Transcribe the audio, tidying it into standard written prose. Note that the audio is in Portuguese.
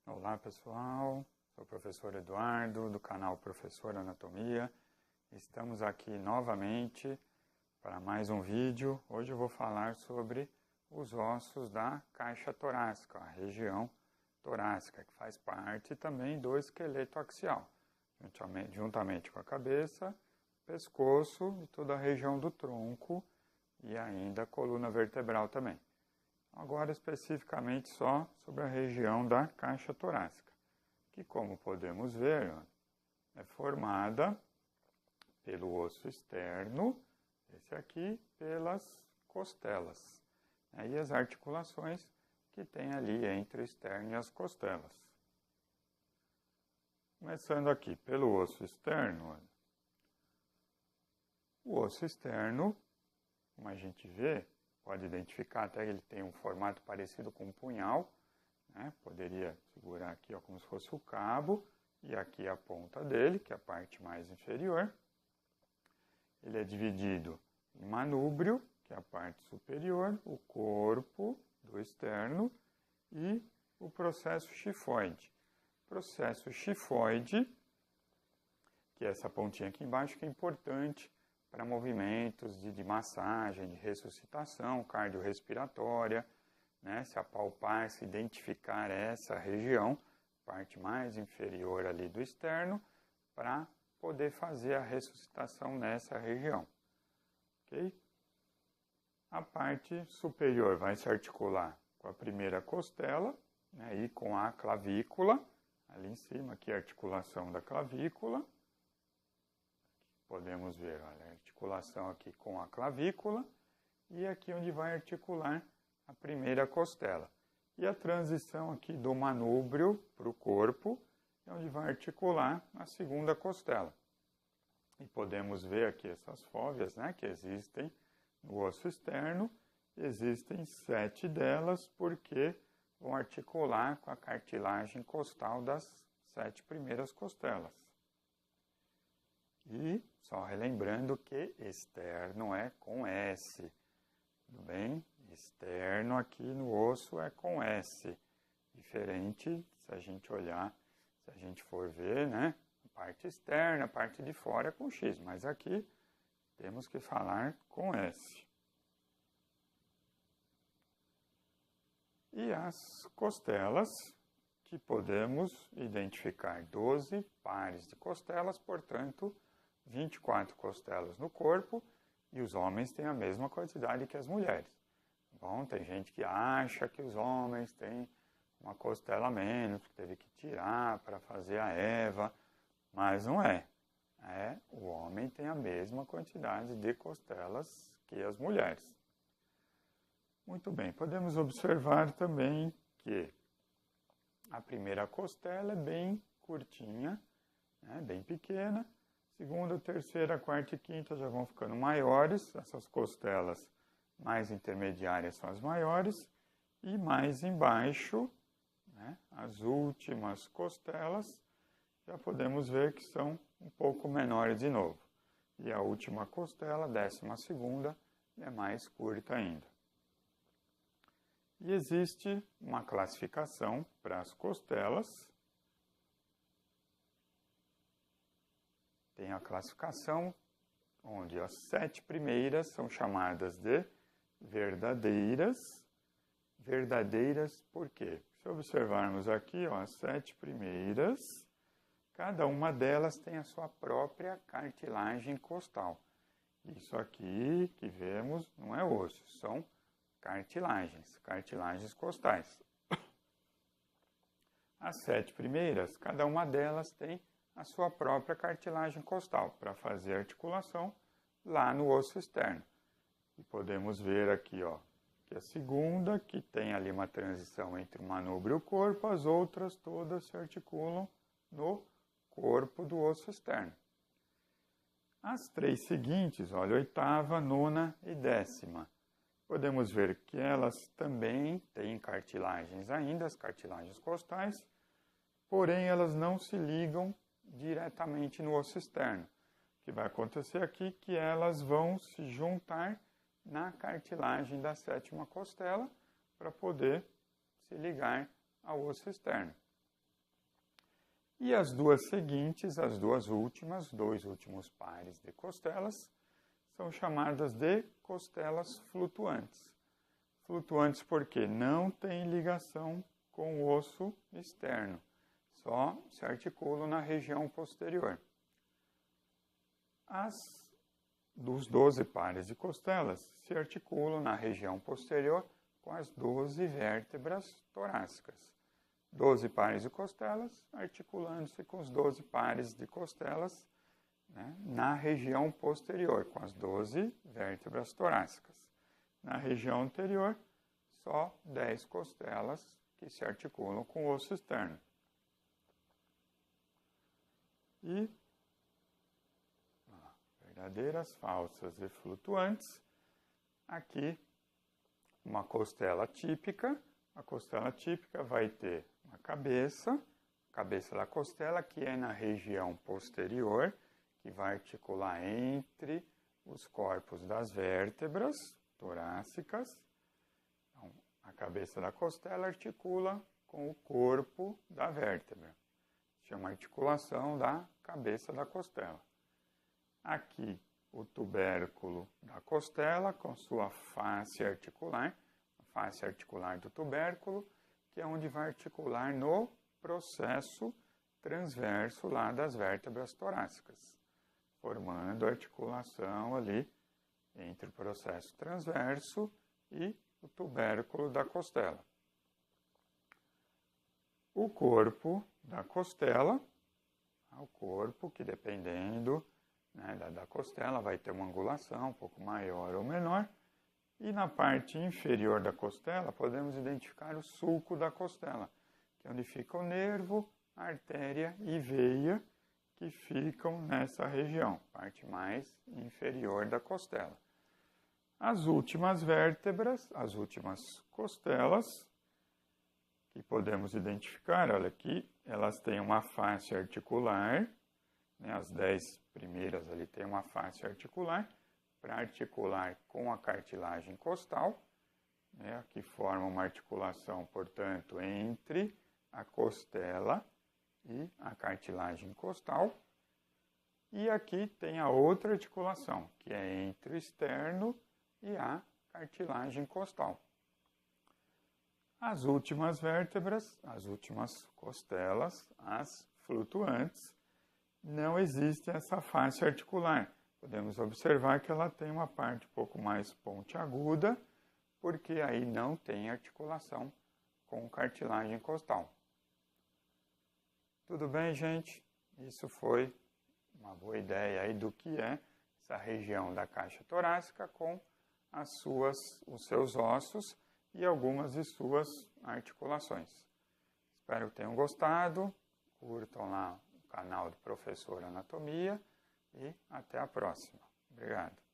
Olá pessoal, sou o professor Eduardo do canal Professor Anatomia. Estamos aqui novamente para mais um vídeo. Hoje eu vou falar sobre os ossos da caixa torácica, a região torácica, que faz parte também do esqueleto axial, juntamente com a cabeça, pescoço e toda a região do tronco e ainda a coluna vertebral também. Agora especificamente só sobre a região da caixa torácica, que como podemos ver, é formada pelo osso externo, esse aqui, pelas costelas, e as articulações que tem ali entre o externo e as costelas. Começando aqui pelo osso externo, o osso externo, como a gente vê, pode identificar até que ele tem um formato parecido com um punhal, né? Poderia segurar aqui como se fosse o cabo, e aqui a ponta dele, que é a parte mais inferior. Ele é dividido em manúbrio, que é a parte superior, o corpo do externo e o processo chifoide. Processo chifoide, que é essa pontinha aqui embaixo, que é importante para movimentos de massagem, de ressuscitação cardiorrespiratória, né? Se apalpar, se identificar essa região, parte mais inferior ali do externo, para poder fazer a ressuscitação nessa região. Ok? A parte superior vai se articular com a primeira costela, né? E com a clavícula, ali em cima, aqui a articulação da clavícula. Podemos ver, olha, a articulação aqui com a clavícula e aqui onde vai articular a primeira costela. E a transição aqui do manúbrio para o corpo, é onde vai articular a segunda costela. E podemos ver aqui essas fóveas, né, que existem no osso externo. Existem 7 delas porque vão articular com a cartilagem costal das 7 primeiras costelas. E, só relembrando que externo é com S, tudo bem? Externo aqui no osso é com S, diferente se a gente olhar, se a gente for ver, né? A parte externa, a parte de fora é com X, mas aqui temos que falar com S. E as costelas, que podemos identificar 12 pares de costelas, portanto, 24 costelas no corpo, e os homens têm a mesma quantidade que as mulheres. Bom, tem gente que acha que os homens têm uma costela a menos, que teve que tirar para fazer a Eva, mas não é. O homem tem a mesma quantidade de costelas que as mulheres. Muito bem, podemos observar também que a primeira costela é bem curtinha, né, bem pequena. Segunda, terceira, quarta e quinta já vão ficando maiores. Essas costelas mais intermediárias são as maiores. E mais embaixo, né, as últimas costelas, já podemos ver que são um pouco menores de novo. E a última costela, 12ª, é mais curta ainda. E existe uma classificação para as costelas. Tem a classificação onde as 7 primeiras são chamadas de verdadeiras. Verdadeiras por quê? Se observarmos aqui, as 7 primeiras, cada uma delas tem a sua própria cartilagem costal. Isso aqui que vemos não é osso, são cartilagens costais. As 7 primeiras, cada uma delas tem a sua própria cartilagem costal para fazer articulação lá no osso externo. E podemos ver aqui, que a segunda, que tem ali uma transição entre o manúbrio e o corpo, as outras todas se articulam no corpo do osso externo. As 3 seguintes, olha, 8ª, 9ª e 10ª. Podemos ver que elas também têm cartilagens ainda, as cartilagens costais, porém elas não se ligam diretamente no osso externo. O que vai acontecer aqui é que elas vão se juntar na cartilagem da 7ª costela para poder se ligar ao osso externo. E as duas seguintes, as duas últimas, dois últimos pares de costelas, são chamadas de costelas flutuantes. Flutuantes porque não tem ligação com o osso externo, só se articulam na região posterior. Dos 12 pares de costelas se articulam na região posterior com as 12 vértebras torácicas. 12 pares de costelas articulando-se com os 12 pares de costelas, né, na região posterior, com as 12 vértebras torácicas. Na região anterior, só 10 costelas que se articulam com o osso externo. E verdadeiras, falsas e flutuantes. Aqui, uma costela típica. A costela típica vai ter uma cabeça da costela, que é na região posterior, que vai articular entre os corpos das vértebras torácicas. Então, a cabeça da costela articula com o corpo da vértebra. Chama articulação da cabeça da costela. Aqui, o tubérculo da costela com sua face articular, a face articular do tubérculo, que é onde vai articular no processo transverso lá das vértebras torácicas, formando a articulação ali entre o processo transverso e o tubérculo da costela. O corpo da costela, o corpo que dependendo, né, da costela vai ter uma angulação um pouco maior ou menor, e na parte inferior da costela podemos identificar o sulco da costela, que é onde fica o nervo, a artéria e veia, que ficam nessa região, parte mais inferior da costela. As últimas vértebras, as últimas costelas, que podemos identificar, olha aqui, elas têm uma face articular, né, as 10 primeiras ali têm uma face articular, para articular com a cartilagem costal, né, que forma uma articulação, portanto, entre a costela e a cartilagem costal. E aqui tem a outra articulação, que é entre o externo e a cartilagem costal. As últimas vértebras, as últimas costelas, as flutuantes, não existe essa face articular. Podemos observar que ela tem uma parte um pouco mais pontiaguda, porque aí não tem articulação com cartilagem costal. Tudo bem, gente? Isso foi uma boa ideia aí do que é essa região da caixa torácica com os seus ossos e algumas de suas articulações. Espero que tenham gostado. Curtam lá o canal do Professor Anatomia e até a próxima. Obrigado.